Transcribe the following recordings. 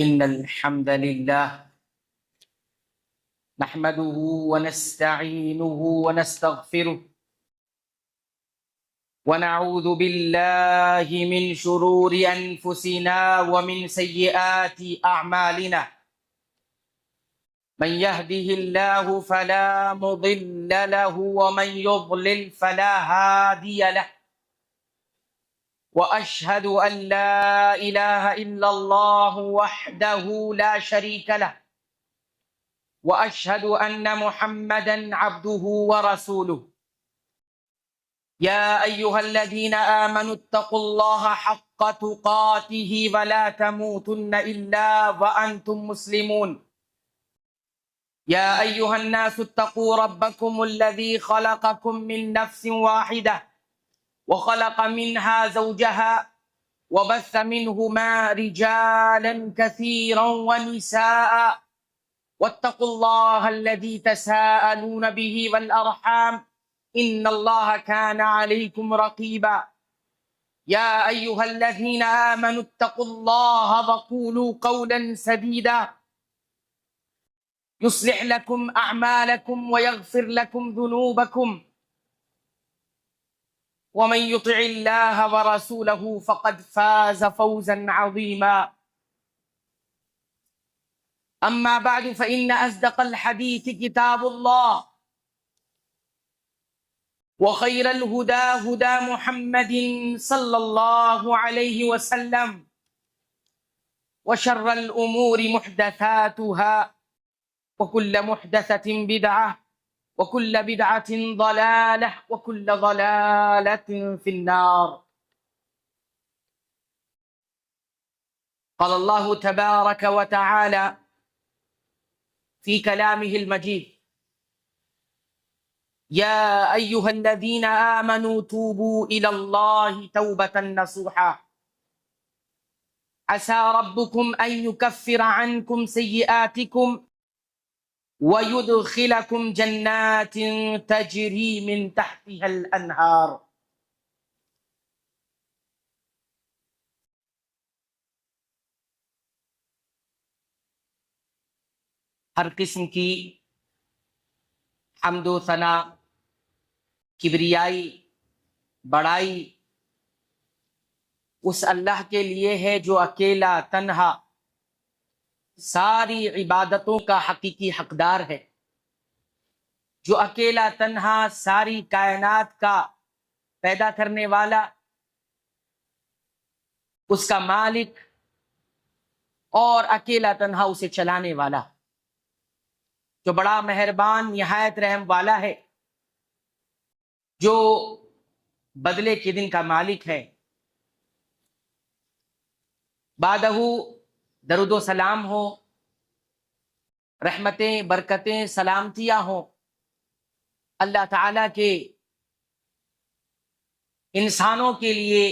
إن الحمد لله نحمده ونستعينه ونستغفره ونعوذ بالله من شرور أنفسنا ومن سيئات أعمالنا من يهده الله فلا مضل له ومن يضلل فلا هادي له وأشهد أن لا إله إلا الله وحده لا شريك له وأشهد أن محمدا عبده ورسوله يا أيها الذين آمنوا اتقوا الله حق تقاته ولا تموتن إلا وأنتم مسلمون يا أيها الناس اتقوا ربكم الذي خلقكم من نفس واحدة وخلق منها زوجها وبث منهما رجالا كثيرا ونساء واتقوا الله الذي تساءلون به والأرحام إن الله كان عليكم رقيبا يا أيها الذين آمنوا اتقوا الله وقولوا قولا سديدا يصلح لكم أعمالكم ويغفر لكم ذنوبكم ومن يطع الله ورسوله فقد فاز فوزا عظيما أما بعد فإن أصدق الحديث كتاب الله وخير الهدى هدى محمد صلى الله عليه وسلم وشر الأمور محدثاتها وكل محدثة بدعة وكل بدعة ضلالة وكل ضلالة في النار. قال الله تبارك وتعالى في كلامه المجيد يا أيها الذين آمنوا توبوا إلى الله توبة نصوحا عسى ربكم أن يكفر عنكم سيئاتكم ويدخلكم جنات تجري من تحتها الأنهار. ہر قسم کی حمد و ثنا، کبریائی، بڑائی اس اللہ کے لیے ہے جو اکیلا تنہا ساری عبادتوں کا حقیقی حقدار ہے، جو اکیلا تنہا ساری کائنات کا پیدا کرنے والا، اس کا مالک اور اکیلا تنہا اسے چلانے والا، جو بڑا مہربان نہایت رحم والا ہے، جو بدلے کے دن کا مالک ہے۔ بعدہ درود و سلام ہو، رحمتیں، برکتیں، سلامتیاں ہوں اللہ تعالیٰ کے انسانوں کے لیے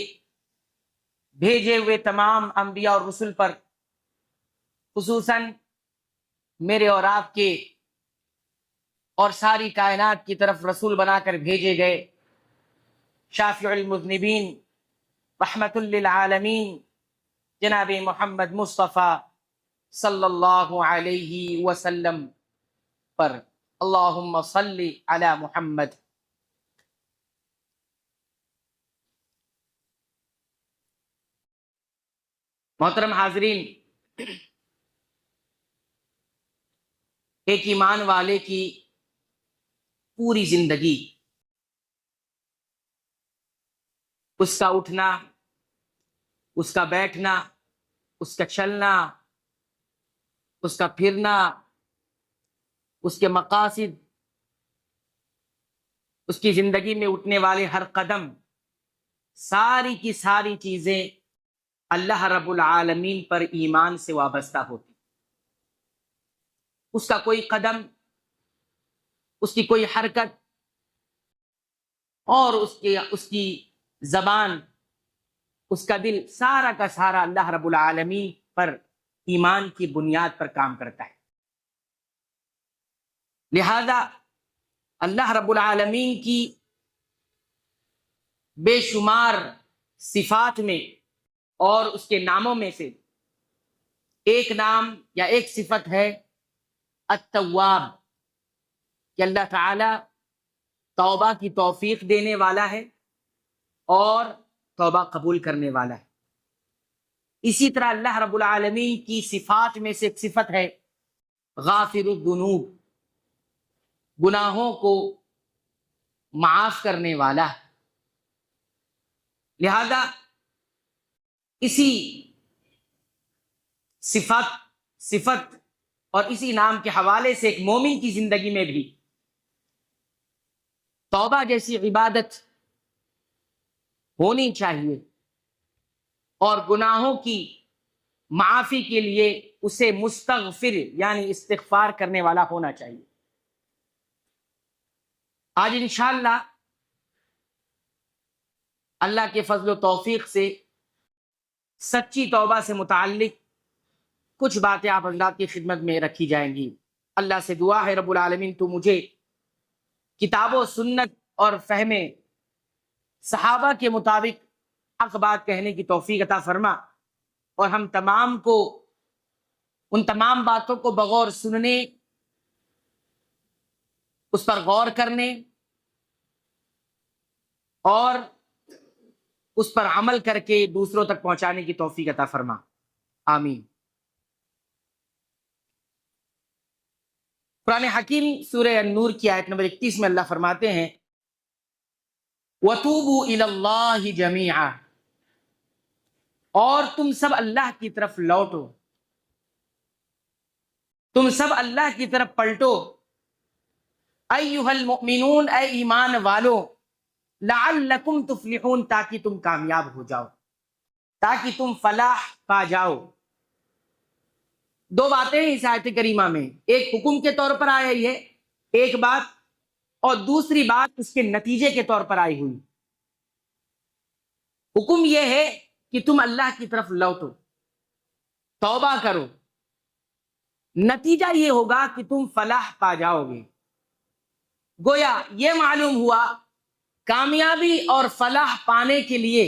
بھیجے ہوئے تمام انبیاء اور رسل پر، خصوصاً میرے اور آپ کے اور ساری کائنات کی طرف رسول بنا کر بھیجے گئے شافع المذنبین رحمت للعالمین جناب محمد مصطفیٰ صلی اللہ علیہ وسلم پر اللہم صلی علی محمد۔ محترم حاضرین، ایک ایمان والے کی پوری زندگی، اس کا اٹھنا، اس کا بیٹھنا، اس کا چلنا، اس کا پھرنا، اس کے مقاصد، اس کی زندگی میں اٹھنے والے ہر قدم، ساری کی ساری چیزیں اللہ رب العالمین پر ایمان سے وابستہ ہوتی۔ اس کا کوئی قدم، اس کی کوئی حرکت اور اس کی زبان، اس کا دل، سارا کا سارا اللہ رب العالمین پر ایمان کی بنیاد پر کام کرتا ہے۔ لہذا اللہ رب العالمین کی بے شمار صفات میں اور اس کے ناموں میں سے ایک نام یا ایک صفت ہے التواب، کہ اللہ تعالی توبہ کی توفیق دینے والا ہے اور توبہ قبول کرنے والا ہے۔ اسی طرح اللہ رب العالمین کی صفات میں سے ایک صفت ہے غافر الذنوب، گناہوں کو معاف کرنے والا۔ لہذا اسی صفت اور اسی نام کے حوالے سے ایک مومن کی زندگی میں بھی توبہ جیسی عبادت ہونی چاہیے، اور گناہوں کی معافی کے لیے اسے مستغفر یعنی استغفار کرنے والا ہونا چاہیے۔ آج انشاءاللہ اللہ کے فضل و توفیق سے سچی توبہ سے متعلق کچھ باتیں آپ حضرات کی خدمت میں رکھی جائیں گی۔ اللہ سے دعا ہے رب العالمین تو مجھے کتاب و سنت اور فہم صحابہ کے مطابق حق بات کہنے کی توفیق عطا فرما، اور ہم تمام کو ان تمام باتوں کو بغور سننے، اس پر غور کرنے اور اس پر عمل کر کے دوسروں تک پہنچانے کی توفیق عطا فرما، آمین۔ قرآن حکیم سورہ النور کی آیت نمبر 31 میں اللہ فرماتے ہیں وَتُوبُوا إِلَى اللَّهِ جَمِيعًا، اور تم سب اللہ کی طرف لوٹو، تم سب اللہ کی طرف پلٹو، ایھا المؤمنون، اے ایمان والو، لعلکم تفلحون، تاکہ تم کامیاب ہو جاؤ، تاکہ تم فلاح پا جاؤ۔ دو باتیں اس آیت کریمہ میں، ایک حکم کے طور پر آئی ہے ایک بات، اور دوسری بات اس کے نتیجے کے طور پر آئی ہوئی۔ حکم یہ ہے کہ تم اللہ کی طرف لوٹو، توبہ کرو، نتیجہ یہ ہوگا کہ تم فلاح پا جاؤ گے۔ گویا یہ معلوم ہوا کامیابی اور فلاح پانے کے لیے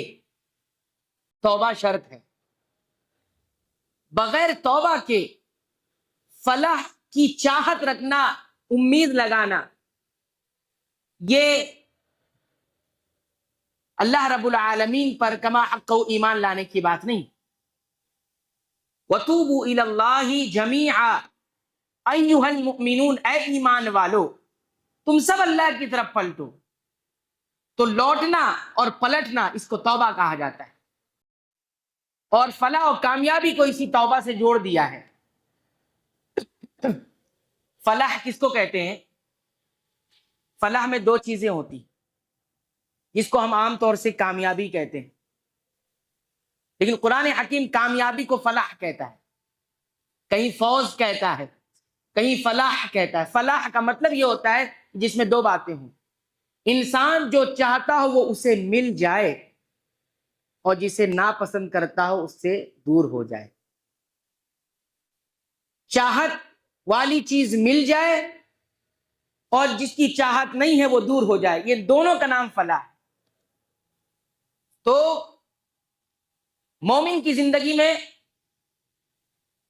توبہ شرط ہے، بغیر توبہ کے فلاح کی چاہت رکھنا، امید لگانا، یہ اللہ رب العالمین پر کما حق و ایمان لانے کی بات نہیں۔ وَتُوبُوا إِلَى اللَّهِ جَمِيعًا أَيُّهَا الْمُؤْمِنُونَ، اے ایمان والو تم سب اللہ کی طرف پلٹو۔ تو لوٹنا اور پلٹنا اس کو توبہ کہا جاتا ہے، اور فلاح و کامیابی کو اسی توبہ سے جوڑ دیا ہے۔ فلاح کس کو کہتے ہیں؟ فلاح میں دو چیزیں ہوتی، جس کو ہم عام طور سے کامیابی کہتے ہیں، لیکن قرآن حکیم کامیابی کو فلاح کہتا ہے، کہیں فوز کہتا ہے، کہیں فلاح کہتا ہے۔ فلاح کا مطلب یہ ہوتا ہے جس میں دو باتیں ہوں، انسان جو چاہتا ہو وہ اسے مل جائے، اور جسے ناپسند کرتا ہو اس سے دور ہو جائے۔ چاہت والی چیز مل جائے اور جس کی چاہت نہیں ہے وہ دور ہو جائے، یہ دونوں کا نام فلاح ہے۔ تو مومن کی زندگی میں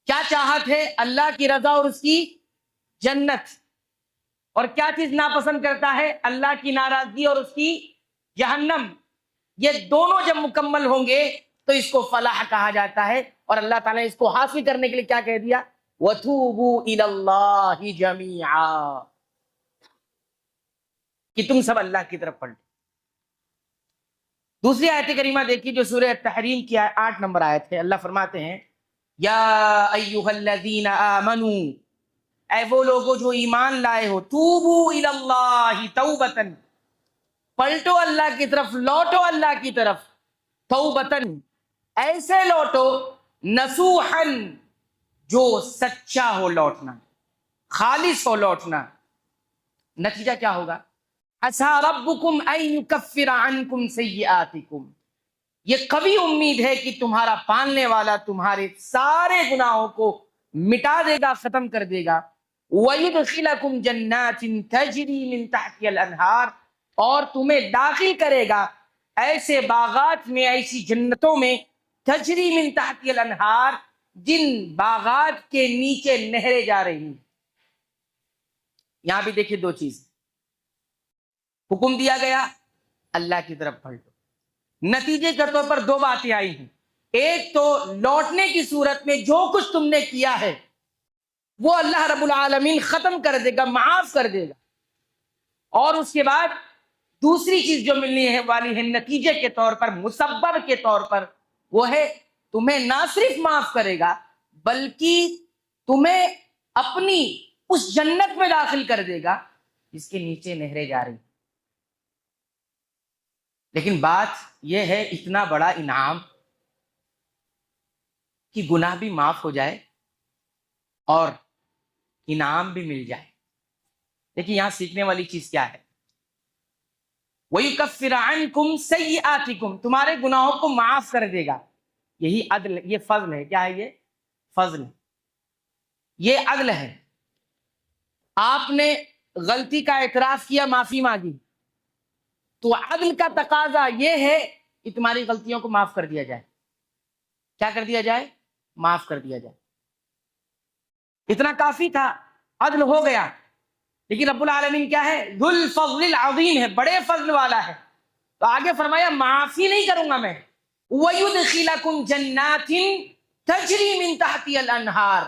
کیا چاہت ہے؟ اللہ کی رضا اور اس کی جنت، اور کیا چیز ناپسند کرتا ہے؟ اللہ کی ناراضگی اور اس کی جہنم۔ یہ دونوں جب مکمل ہوں گے تو اس کو فلاح کہا جاتا ہے، اور اللہ تعالیٰ نے اس کو حاصل کرنے کے لیے کیا کہہ دیا؟ وَتُوبُوا إِلَى اللَّهِ جَمِيعًا، کہ تم سب اللہ کی طرف پلٹو۔ دوسری آیت کریمہ دیکھیے جو سورہ التحریم کی 8 نمبر آیت ہے، اللہ فرماتے ہیں یا ایھا الذین آمنوا، اے وہ لوگوں جو ایمان لائے ہو، توبوا الی اللہ توبتن، پلٹو اللہ کی طرف، لوٹو اللہ کی طرف، توبتن، ایسے لوٹو، نصوحن، جو سچا ہو لوٹنا، خالص ہو لوٹنا۔ نتیجہ کیا ہوگا؟ عسیٰ ربکم ان یکفر عنکم سیئاتکم، یہ قوی امید ہے کہ تمہارا پالنے والا تمہارے سارے گناہوں کو مٹا دے گا، ختم کر دے گا۔ وَيُدْخِلَكُمْ جَنَّاتٍ تَجْرِي مِن تَحْتِهَا الْأَنْهَارُ، اور تمہیں داخل کرے گا ایسے باغات میں، ایسی جنتوں میں، تجری من تحتها الانہار، جن باغات کے نیچے نہریں جا رہی ہیں. یہاں بھی دیکھیے دو چیز، حکم دیا گیا اللہ کی طرف پلٹو. نتیجے کے طور پر دو باتیں آئی ہیں. ایک تو لوٹنے کی صورت میں جو کچھ تم نے کیا ہے وہ اللہ رب العالمین ختم کر دے گا، معاف کر دے گا. اور اس کے بعد دوسری چیز جو ملنے والی ہے نتیجے کے طور پر، مسبب کے طور پر، وہ ہے تمہیں نہ صرف معاف کرے گا بلکہ تمہیں اپنی اس جنت میں داخل کر دے گا جس کے نیچے نہریں جا رہی. لیکن بات یہ ہے اتنا بڑا انعام کہ گناہ بھی معاف ہو جائے اور انعام بھی مل جائے. دیکھیے یہاں سیکھنے والی چیز کیا ہے؟ وَيُكَفِّرَ عَنْكُمْ سَيِّئَاتِكُمْ، تمہارے گناہوں کو معاف کر دے گا. یہی عدل، یہ فضل ہے. کیا ہے یہ؟ فضل. یہ عدل ہے. آپ نے غلطی کا اعتراف کیا، معافی مانگی، تو عدل کا تقاضا یہ ہے کہ تمہاری غلطیوں کو معاف کر دیا جائے. کیا کر دیا جائے؟ معاف کر دیا جائے. اتنا کافی تھا، عدل ہو گیا. لیکن رب العالمین کیا ہے؟ ذو الفضل العظیم ہے، بڑے فضل والا ہے. تو آگے فرمایا معافی نہیں کروں گا میں. وَيُدْخِلَكُمْ جَنَّاتٍ تَجْرِي مِن تَحْتِهَا الْأَنْهَارُ،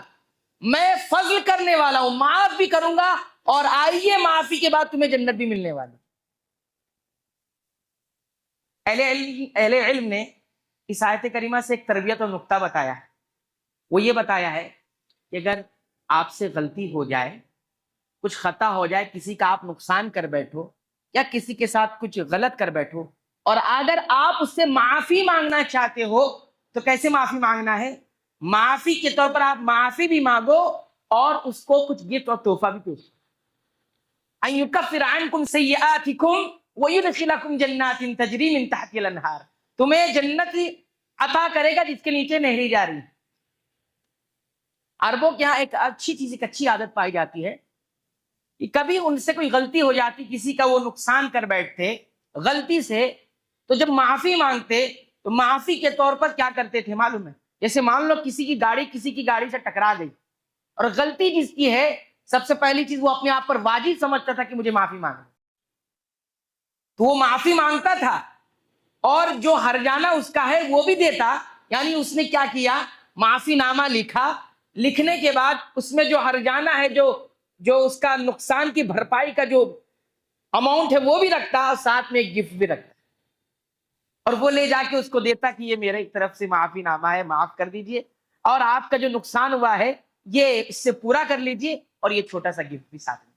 میں فضل کرنے والا ہوں، معاف بھی کروں گا، اور آئیے معافی کے بعد تمہیں جنت بھی ملنے والی. اہل علم نے اس آیت کریمہ سے ایک تربیت اور نقطہ بتایا ہے. وہ یہ بتایا ہے کہ اگر آپ سے غلطی ہو جائے، کچھ خطا ہو جائے، کسی کا آپ نقصان کر بیٹھو یا کسی کے ساتھ کچھ غلط کر بیٹھو، اور اگر آپ اس سے معافی مانگنا چاہتے ہو تو کیسے معافی مانگنا ہے؟ معافی کے طور پر آپ معافی بھی مانگو اور اس کو کچھ گفٹ اور تحفہ بھی پیش کرو. أَن يُكَفِّرَ عَنْكُمْ سَيِّئَاتِكُمْ وَيُدْخِلَكُمْ جَنَّاتٍ تَجْرِي مِن تَحْتِهَا الْأَنْهَارُ، تمہیں جنت عطا کرے گا جس کے نیچے نہریں جاری. عربوں کے یہاں ایک اچھی چیز، ایک اچھی عادت پائی جاتی ہے کہ کبھی ان سے کوئی غلطی ہو جاتی، کسی کا وہ نقصان کر بیٹھتے غلطی سے، تو جب معافی مانگتے تو معافی کے طور پر کیا کرتے تھے معلوم ہے؟ جیسے مان لو کسی کی گاڑی سے ٹکرا گئی اور غلطی جس کی ہے، سب سے پہلی چیز وہ اپنے آپ پر واجب سمجھتا تھا کہ مجھے معافی مانگنا، تو وہ معافی مانگتا تھا اور جو ہرجانہ اس کا ہے وہ بھی دیتا. یعنی اس نے کیا کیا؟ معافی نامہ لکھا، لکھنے کے بعد اس میں جو ہرجانہ ہے، جو اس کا نقصان کی بھرپائی کا جو اماؤنٹ ہے وہ بھی رکھتا، اور ساتھ میں ایک گفٹ بھی رکھتا، اور وہ لے جا کے اس کو دیتا کہ یہ میرے طرف سے معافی نامہ ہے، معاف کر دیجئے، اور آپ کا جو نقصان ہوا ہے یہ اس سے پورا کر لیجئے، اور یہ چھوٹا سا گفٹ بھی ساتھ میں.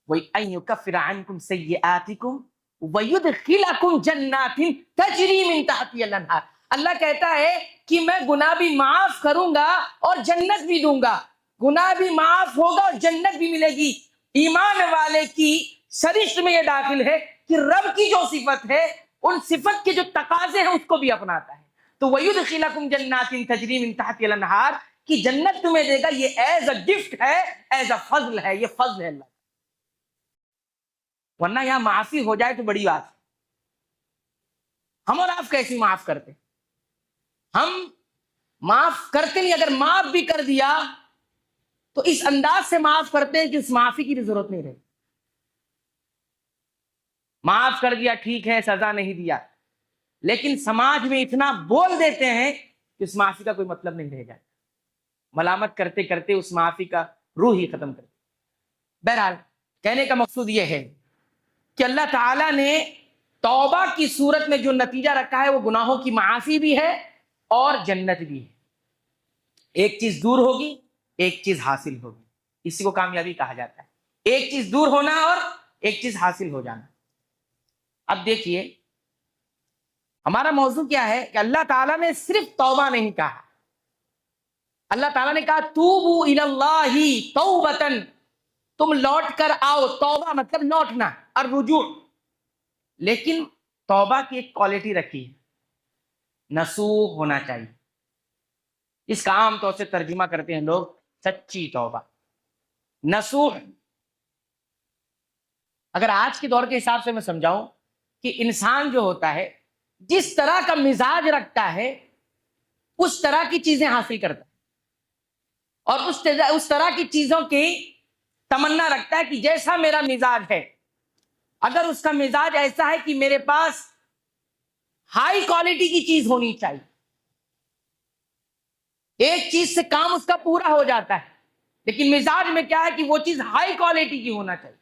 وَأَن يُكَفِّرَ عَنْكُمْ سَيِّئَاتِكُمْ وَيُدْخِلَكُمْ جَنَّاتٍ تَجْرِي مِن تَحْتِهَا الْأَنْهَارُ. اللہ کہتا ہے کہ میں گناہ بھی معاف کروں گا اور جنت بھی دوں گا. گناہ بھی معاف ہوگا اور جنت بھی ملے گی. ایمان والے کی سرشت میں یہ داخل ہے کہ رب کی جو صفت ہے، ان صفت کے جو تقاضے ہیں اس کو بھی اپناتا ہے. تو وَيُدْخِلَكُمْ جَنَّاتٍ تَجْرِي مِن تَحْتِهَا الْأَنْهَارُ کی جنت تمہیں دے گا. یہ ایز اے گفٹ ہے، ایز اے فضل ہے، یہ فضل ہے اللہ. ورنہ یہاں معافی ہو جائے تو بڑی بات ہے. ہم اور آپ کیسے معاف کرتے؟ ہم معاف کرتے نہیں. اگر معاف بھی کر دیا تو اس انداز سے معاف کرتے ہیں کہ اس معافی کی بھی ضرورت نہیں رہی. معاف کر دیا ٹھیک ہے، سزا نہیں دیا، لیکن سماج میں اتنا بول دیتے ہیں کہ اس معافی کا کوئی مطلب نہیں رہ جاتا. ملامت کرتے کرتے اس معافی کا روح ہی ختم کر دیا. بہرحال کہنے کا مقصود یہ ہے کہ اللہ تعالیٰ نے توبہ کی صورت میں جو نتیجہ رکھا ہے وہ گناہوں کی معافی بھی ہے اور جنت بھی ہے. ایک چیز دور ہوگی، ایک چیز حاصل ہوگی. اسی کو کامیابی کہا جاتا ہے. ایک چیز دور ہونا اور ایک چیز حاصل ہو جانا. اب دیکھیے ہمارا موضوع کیا ہے کہ اللہ تعالیٰ نے صرف توبہ نہیں کہا. اللہ تعالیٰ نے کہا توبوا الی اللہ توبۃ، تم لوٹ کر آؤ. توبہ مطلب لوٹنا، الرجوع. لیکن توبہ کی ایک کوالٹی رکھی ہے، نصوح ہونا چاہیے. اس کا عام طور سے ترجمہ کرتے ہیں لوگ سچی توبہ، نصوح. اگر آج کے دور کے حساب سے میں سمجھاؤں کہ انسان جو ہوتا ہے جس طرح کا مزاج رکھتا ہے اس طرح کی چیزیں حاصل کرتا ہے اور اس طرح کی چیزوں کی تمنا رکھتا ہے کہ جیسا میرا مزاج ہے، اگر اس کا مزاج ایسا ہے کہ میرے پاس ہائی کوالٹی کی چیز ہونی چاہیے، ایک چیز سے کام اس کا پورا ہو جاتا ہے، لیکن مزاج میں کیا ہے کہ وہ چیز ہائی کوالٹی کی ہونا چاہیے،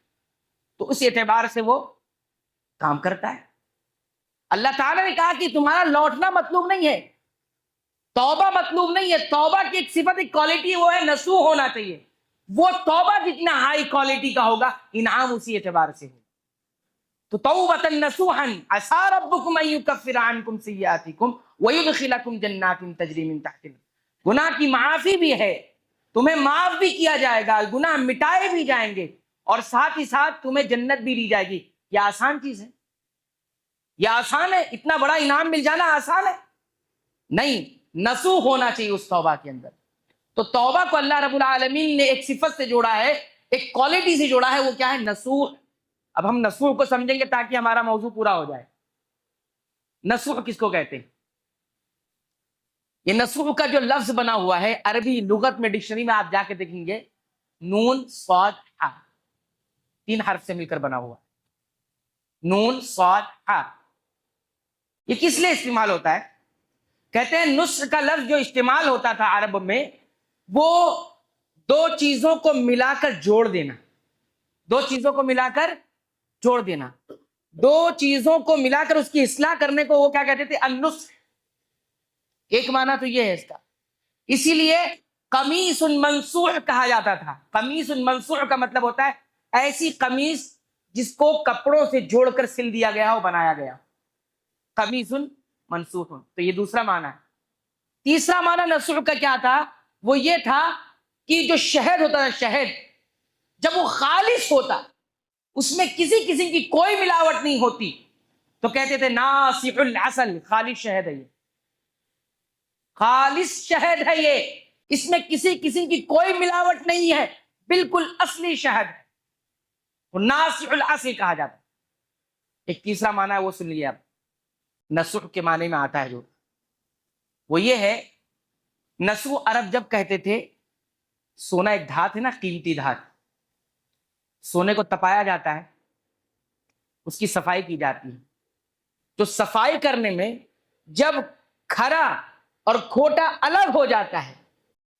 تو اس اعتبار سے وہ کام کرتا ہے۔ اللہ تعالیٰ نے کہا کہ تمہارا لوٹنا مطلوب نہیں ہے، توبہ مطلوب نہیں ہے، توبہ کی ایک صفت، ایک کوالٹی وہ ہے نسوح ہونا چاہیے، وہ توبہ جتنا ہائی کوالٹی کا ہوگا انعام اسی اعتبار سے ہوگا۔ تو توبۃ نصوحا عسى ربکم ان یکفر عنکم سیئاتکم ویدخلکم جنات تجری من تحتها، گناہ کی معافی بھی ہے، تمہیں معاف بھی کیا جائے گا، گناہ مٹائے بھی جائیں گے، اور ساتھ ہی ساتھ تمہیں جنت بھی لی جائے گی۔ یہ آسان چیز ہے؟ یہ آسان ہے؟ اتنا بڑا انعام مل جانا آسان ہے؟ نہیں، نصوح ہونا چاہیے اس توبہ کے اندر۔ تو توبہ کو اللہ رب العالمین نے ایک صفت سے جوڑا ہے، ایک کوالٹی سے جوڑا ہے، وہ کیا ہے؟ نصوح۔ اب ہم نصوح کو سمجھیں گے تاکہ ہمارا موضوع پورا ہو جائے۔ نصوح کس کو کہتے ہیں؟ یہ نصوح کا جو لفظ بنا ہوا ہے عربی لغت میں، ڈکشنری میں آپ جا کے دیکھیں گے، نون صاد ہا، 3 حرف سے مل کر بنا ہوا ہے، نون صاد ہا۔ یہ کس لیے استعمال ہوتا ہے؟ کہتے ہیں نصح کا لفظ جو استعمال ہوتا تھا عرب میں، وہ دو چیزوں کو ملا کر جوڑ دینا، دو چیزوں کو ملا کر جوڑ دینا، دو چیزوں کو ملا کر اس کی اصلاح کرنے کو وہ کیا کہتے تھے؟ النصح۔ ایک معنی تو یہ ہے اس کا، اسی لیے قمیص منصوح کہا جاتا تھا۔ قمیص منصوح کا مطلب ہوتا ہے ایسی قمیص جس کو کپڑوں سے جوڑ کر سل دیا گیا ہو، بنایا گیا، قمیص منصوح۔ تو یہ دوسرا معنی ہے۔ تیسرا معنی نصوح کا کیا تھا؟ وہ یہ تھا کہ جو شہد ہوتا ہے، شہد جب وہ خالص ہوتا، اس میں کسی قسم کی کوئی ملاوٹ نہیں ہوتی، تو کہتے تھے ناصح العسل، خالص شہد ہے یہ، خالص شہد ہے یہ، اس میں کسی قسم کی کوئی ملاوٹ نہیں ہے، بالکل اصلی شہد ہے، وہ ناصح العسل کہا جاتا ہے۔ ایک تیسرا معنی ہے، وہ سن لیے آپ، نصوح کے معنی میں آتا ہے جو، وہ یہ ہے، نصوح عرب جب کہتے تھے، سونا ایک دھات ہے نا، قیمتی دھات، سونے کو تپایا جاتا ہے، اس کی صفائی کی جاتی ہے، تو صفائی کرنے میں جب کھرا اور کھوٹا الگ ہو جاتا ہے،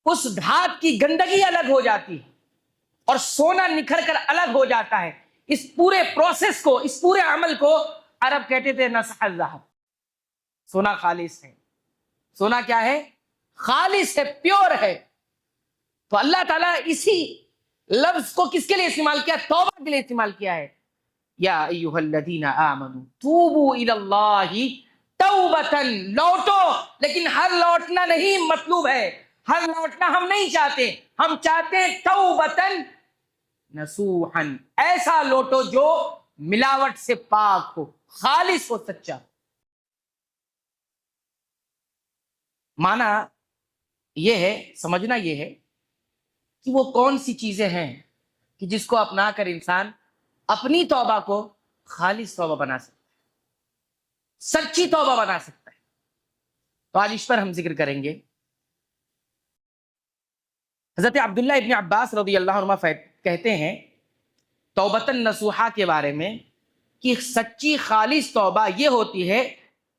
اس دھات کی گندگی الگ ہو جاتی ہے اور سونا نکھر کر الگ ہو جاتا ہے، اس پورے پروسیس کو، اس پورے عمل کو عرب کہتے تھے نصح الذهب، سونا خالص ہے، سونا کیا ہے؟ خالص ہے، پیور ہے۔ تو اللہ تعالیٰ اسی لفظ کو کس کے لیے استعمال کیا؟ توبہ کے لیے استعمال کیا ہے۔ یا ایھا الذین آمنوا توبوا الی اللہ توبۃ، لوٹو، لیکن ہر لوٹنا نہیں مطلوب ہے، ہر لوٹنا ہم نہیں چاہتے، ہم چاہتے ہیں توبۃ نصوحا، ایسا لوٹو جو ملاوٹ سے پاک ہو، خالص ہو، سچا۔ معنی یہ ہے، سمجھنا یہ ہے کہ وہ کون سی چیزیں ہیں کہ جس کو اپنا کر انسان اپنی توبہ کو خالص توبہ بنا سکتا ہے، سچی توبہ بنا سکتا ہے۔ تو آج اس پر ہم ذکر کریں گے۔ حضرت عبداللہ ابن عباس رضی اللہ عنہ کہتے ہیں توبۃ نصوحہ کے بارے میں کہ سچی خالص توبہ یہ ہوتی ہے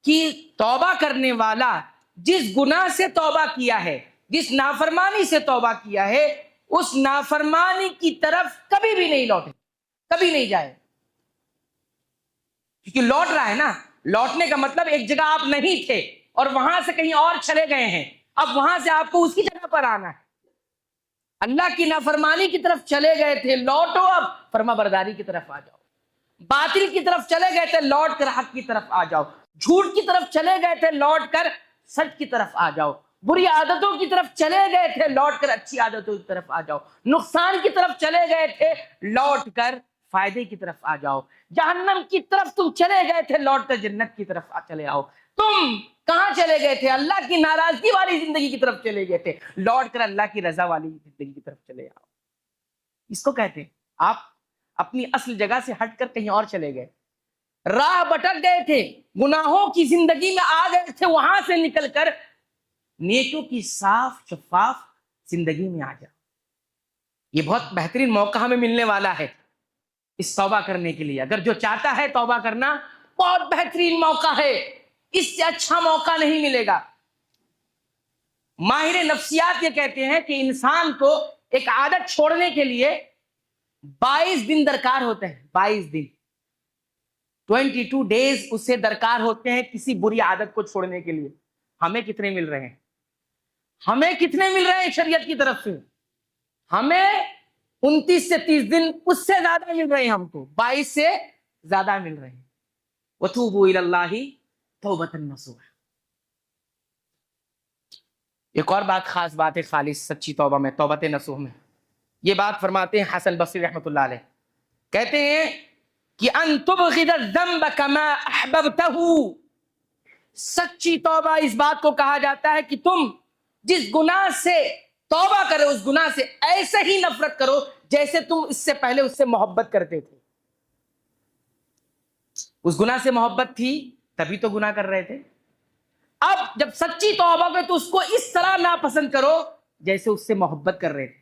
کہ توبہ کرنے والا جس گناہ سے توبہ کیا ہے، جس نافرمانی سے توبہ کیا ہے، اس نافرمانی کی طرف کبھی بھی نہیں لوٹے، کبھی نہیں جائے، کیونکہ لوٹ رہا ہے نا، لوٹنے کا مطلب ایک جگہ آپ نہیں تھے اور وہاں سے کہیں اور چلے گئے ہیں، اب وہاں سے آپ کو اسی جگہ پر آنا ہے۔ اللہ کی نافرمانی کی طرف چلے گئے تھے، لوٹو، اب فرما برداری کی طرف آ جاؤ۔ باطل کی طرف چلے گئے تھے، لوٹ کر حق کی طرف آ جاؤ۔ جھوٹ کی طرف چلے گئے تھے، لوٹ کر سچ کی طرف آ جاؤ۔ بری عادتوں کی طرف چلے گئے تھے، لوٹ کر اچھی عادتوں کی طرف آ جاؤ۔ نقصان کی طرف چلے گئے تھے، لوٹ کر فائدے کی طرف آ جاؤ۔ جہنم کی طرف تم چلے گئے تھے، لوٹ کر جنت کی طرف چلے آؤ۔ تم کہاں چلے گئے تھے؟ اللہ کی ناراضگی والی زندگی کی طرف چلے گئے تھے، لوٹ کر اللہ کی رضا والی زندگی کی طرف چلے آؤ۔ اس کو کہتے ہیں آپ اپنی اصل جگہ سے ہٹ کر کہیں اور چلے گئے، راہ بھٹک گئے تھے، گناہوں کی زندگی میں آ گئے تھے، وہاں سے نکل کر نیکیوں کی صاف شفاف زندگی میں آ جاؤ. یہ بہت بہترین موقع ہمیں ملنے والا ہے اس توبہ کرنے کے لیے. اگر جو چاہتا ہے توبہ کرنا، بہت بہترین موقع ہے، اس سے اچھا موقع نہیں ملے گا. ماہر نفسیات یہ کہتے ہیں کہ انسان کو ایک عادت چھوڑنے کے لیے 22 دن درکار ہوتے ہیں. 22 دن، 22 days اسے درکار ہوتے ہیں کسی بری عادت کو چھوڑنے کے لیے. ہمیں کتنے مل رہے ہیں؟ ہمیں کتنے مل رہے ہیں شریعت کی طرف سے؟ ہمیں 29 سے 30 دن، اس سے زیادہ مل رہے ہیں. ہم کو 22 سے زیادہ مل رہے ہیں. وَتُوبُوا إِلَى اللَّهِ تَوْبَةً نَصُوحًا. ایک اور بات، خاص بات ہے خالص سچی توبہ میں، توبۃ نصوح میں. یہ بات فرماتے ہیں حسن بصری رحمۃ اللہ علیہ، کہتے ہیں کہ ان تبغض الذنب کما احببتہ. سچی توبہ اس بات کو کہا جاتا ہے کہ تم جس گناہ سے توبہ کرو اس گناہ سے ایسے ہی نفرت کرو جیسے تم اس سے پہلے اس سے محبت کرتے تھے. اس گناہ سے محبت تھی تبھی تو گناہ کر رہے تھے. اب جب سچی توبہ میں تو اس کو اس طرح ناپسند کرو جیسے اس سے محبت کر رہے تھے.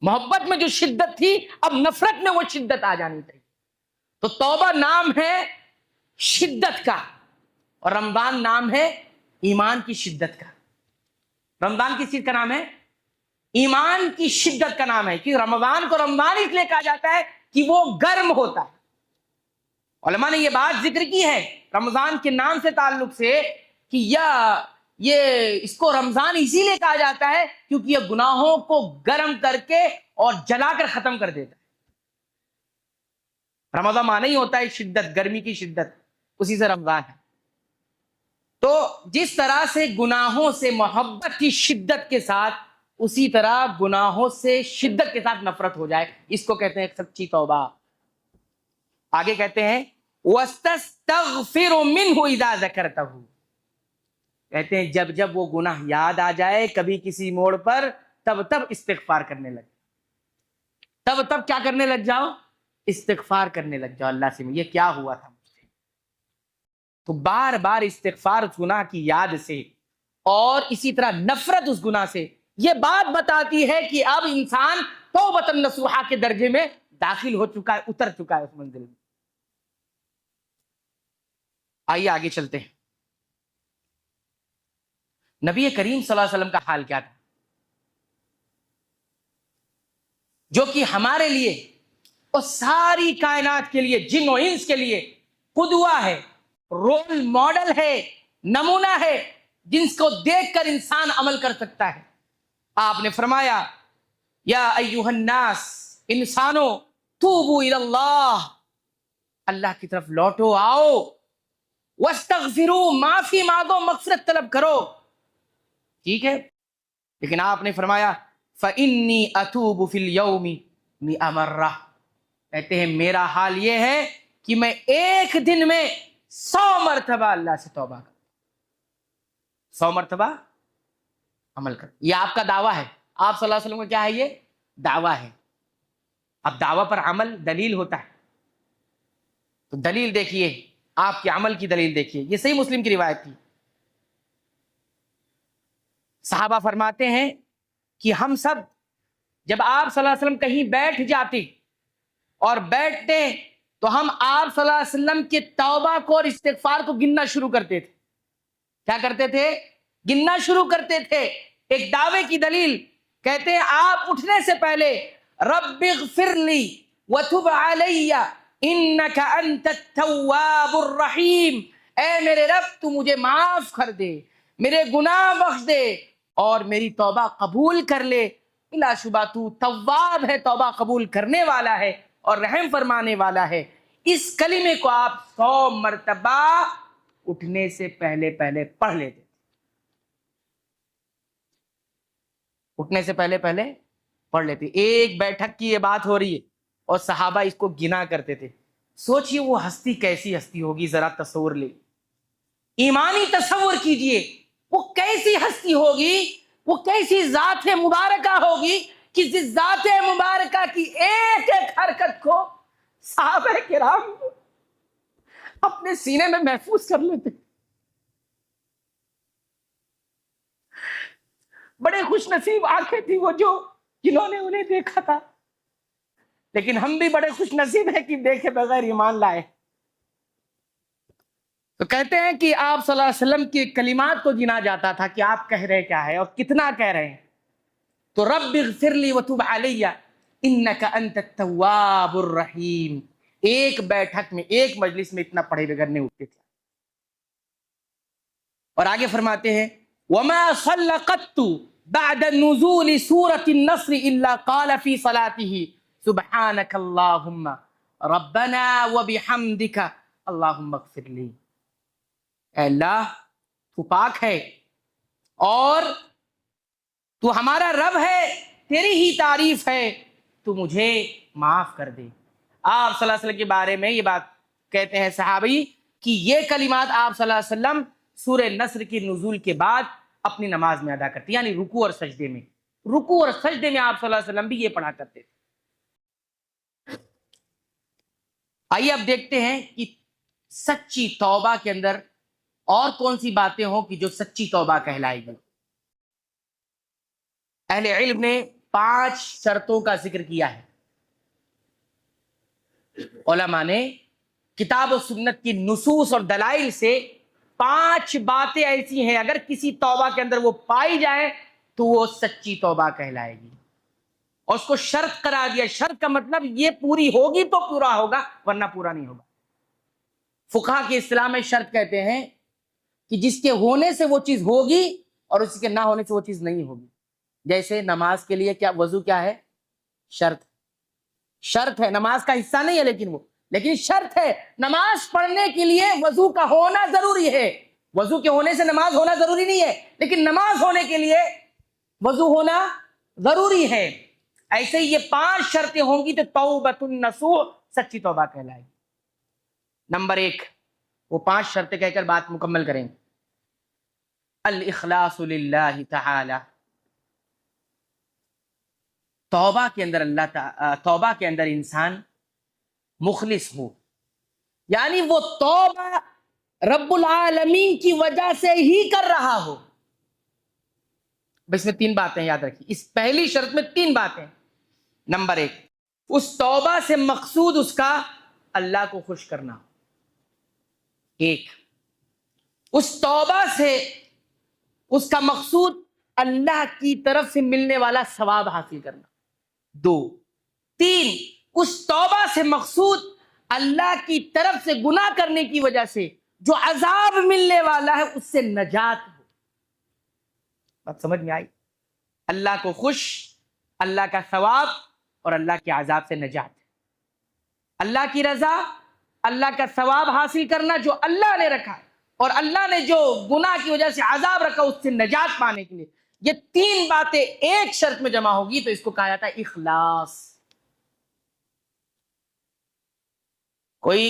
محبت میں جو شدت تھی اب نفرت میں وہ شدت آ جانی چاہیے. تو توبہ نام ہے شدت کا، اور رمضان نام ہے ایمان کی شدت کا. رمضان کس چیز کا نام ہے؟ ایمان کی شدت کا نام ہے. کہ رمضان کو رمضان اس لیے کہا جاتا ہے کہ وہ گرم ہوتا ہے. علماء نے یہ بات ذکر کی ہے رمضان کے نام سے تعلق سے کہ یہ اس کو رمضان اسی لیے کہا جاتا ہے کیونکہ یہ گناہوں کو گرم کر کے اور جلا کر ختم کر دیتا ہے. رمضان معنی ہی ہوتا ہے شدت، گرمی کی شدت، اسی سے رمضان ہے. تو جس طرح سے گناہوں سے محبت کی شدت کے ساتھ، اسی طرح گناہوں سے شدت کے ساتھ نفرت ہو جائے، اس کو کہتے ہیں سچی توبہ. آگے کہتے ہیں وَاسْتَغْفِرُ مِنْهُ إِذَا ذَكَرْتَهُ. کہتے ہیں جب جب وہ گناہ یاد آ جائے کبھی کسی موڑ پر، تب تب استغفار کرنے لگ جاؤ. تب کیا کرنے لگ جاؤ؟ استغفار کرنے لگ جاؤ اللہ سے، یہ کیا ہوا تھا مجھ سے. تو بار بار استغفار اس گناہ کی یاد سے، اور اسی طرح نفرت اس گناہ سے، یہ بات بتاتی ہے کہ اب انسان توبۃ نصوحہ کے درجے میں داخل ہو چکا ہے، اتر چکا ہے اس منزل میں. آئیے آگے چلتے ہیں. نبی کریم صلی اللہ علیہ وسلم کا حال کیا تھا، جو کہ ہمارے لیے اور ساری کائنات کے لیے، جن و انس کے لیے قدوہ ہے، رول ماڈل ہے، نمونہ ہے، جن کو دیکھ کر انسان عمل کر سکتا ہے. آپ نے فرمایا یا ایھا الناس، انسانوں، توبوا الی اللہ، اللہ کی طرف لوٹو، آؤ، واستغفروا، معافی مانگو، مغفرت طلب کرو. ٹھیک ہے، لیکن آپ نے فرمایا فَإِنِّي أَتُوبُ فِي الْيَوْمِ مِئَ مَرَّةٍ. کہتے ہیں میرا حال یہ ہے کہ میں ایک دن میں 100 مرتبہ اللہ سے توبہ کروں، 100 مرتبہ عمل کروں. یہ آپ کا دعویٰ ہے. آپ صلی اللہ علیہ وسلم کا کیا ہے؟ یہ دعویٰ ہے. اب دعویٰ پر عمل دلیل ہوتا ہے، تو دلیل دیکھیے، آپ کے عمل کی دلیل دیکھیے. یہ صحیح مسلم کی روایت تھی. صحابہ فرماتے ہیں کہ ہم سب جب آپ صلی اللہ علیہ وسلم کہیں بیٹھ جاتے اور بیٹھتے تو ہم آپ صلی اللہ علیہ وسلم کے توبہ کو اور استغفار کو گننا شروع کرتے تھے. کیا کرتے تھے؟ گننا شروع کرتے تھے. ایک دعوے کی دلیل کہتے ہیں آپ اٹھنے سے پہلے رب اغفر لی وتب علی انک انت التواب الرحیم، اے میرے رب تو مجھے معاف کر دے، میرے گناہ بخش دے اور میری توبہ قبول کر لے. بلا شبہ تو تواب ہے، توبہ قبول کرنے والا ہے اور رحم فرمانے والا ہے. اس کلمے کو آپ 100 مرتبہ اٹھنے سے پہلے پڑھ لیتے. اٹھنے سے پہلے پڑھ لیتے. ایک بیٹھک کی یہ بات ہو رہی ہے اور صحابہ اس کو گنا کرتے تھے. سوچئے وہ ہستی کیسی ہستی ہوگی، ذرا تصور لے، ایمانی تصور کیجئے وہ کیسی ہستی ہوگی، وہ کیسی ذات مبارکہ ہوگی کہ جس ذات مبارکہ کی ایک ایک حرکت کو صحابہ کرام اپنے سینے میں محفوظ کر لیتے. بڑے خوش نصیب آنکھیں تھی وہ جنہوں نے انہیں دیکھا تھا، لیکن ہم بھی بڑے خوش نصیب ہیں کہ دیکھے بغیر ایمان لائے۔ تو کہتے ہیں کہ آپ صلی اللہ علیہ وسلم کی کلمات کو گنا جاتا تھا کہ آپ کہہ رہے کیا ہے اور کتنا کہہ رہے ہیں۔ تو رب اغفر لی وتب علی انک انت التواب الرحیم، ایک بیٹھک میں، ایک مجلس میں اتنا پڑھے بغیر نہیں اٹھتے تھے۔ اور آگے فرماتے ہیں وما صلى قط بعد نزول سورة النصر الا قال في صلاته سبحانك اللهم ربنا وبحمدك اللهم اغفر لي۔ اے اللہ تو پاک ہے اور تو ہمارا رب ہے، تیری ہی تعریف ہے، تو مجھے معاف کر دے۔ آپ صلی اللہ علیہ وسلم کے بارے میں یہ بات کہتے ہیں صحابی کہ یہ کلمات آپ صلی اللہ علیہ وسلم سورہ نصر کی نزول کے بعد اپنی نماز میں ادا کرتے، یعنی رکوع اور سجدے میں۔ رکوع اور سجدے میں آپ صلی اللہ علیہ وسلم بھی یہ پڑھا کرتے تھے۔ آئیے اب دیکھتے ہیں کہ سچی توبہ کے اندر اور کون سی باتیں ہوں کہ جو سچی توبہ کہلائے گی۔ اہل علم نے 5 شرطوں کا ذکر کیا ہے۔ علماء نے کتاب و سنت کی نصوص اور دلائل سے 5 باتیں ایسی ہیں اگر کسی توبہ کے اندر وہ پائی جائے تو وہ سچی توبہ کہلائے گی، اور اس کو شرط قرار دیا۔ شرط کا مطلب یہ پوری ہوگی تو پورا ہوگا ورنہ پورا نہیں ہوگا۔ فقہا کی اصطلاح میں شرط کہتے ہیں کہ جس کے ہونے سے وہ چیز ہوگی اور اس کے نہ ہونے سے وہ چیز نہیں ہوگی۔ جیسے نماز کے لیے کیا وضو کیا ہے؟ شرط، شرط ہے، نماز کا حصہ نہیں ہے لیکن شرط ہے۔ نماز پڑھنے کے لیے وضو کا ہونا ضروری ہے، وضو کے ہونے سے نماز ہونا ضروری نہیں ہے، لیکن نماز ہونے کے لیے وضو ہونا ضروری ہے۔ ایسے ہی یہ 5 شرطیں ہوں گی تو توبۃ النصوح سچی توبہ کہلائے گی۔ نمبر 1، وہ 5 شرطیں کہہ کر بات مکمل کریں گے۔ الاخلاص للہ تعالی، توبہ کے اندر توبہ کے اندر انسان مخلص ہو، یعنی وہ توبہ رب العالمین کی وجہ سے ہی کر رہا ہو۔ اس میں 3 باتیں یاد رکھیے، اس پہلی شرط میں 3 باتیں۔ نمبر 1، اس توبہ سے مقصود اس کا اللہ کو خوش کرنا۔ 1، اس توبہ سے اس کا مقصود اللہ کی طرف سے ملنے والا ثواب حاصل کرنا۔ 2، 3، اس توبہ سے مقصود اللہ کی طرف سے گناہ کرنے کی وجہ سے جو عذاب ملنے والا ہے اس سے نجات ہو۔ بات سمجھ میں آئی؟ اللہ کو خوش، اللہ کا ثواب اور اللہ کے عذاب سے نجات۔ اللہ کی رضا، اللہ کا ثواب حاصل کرنا جو اللہ نے رکھا، اور اللہ نے جو گناہ کی وجہ سے عذاب رکھا اس سے نجات پانے کے لیے، یہ 3 باتیں ایک شرط میں جمع ہوگی تو اس کو کہا جاتا ہے اخلاص۔ کوئی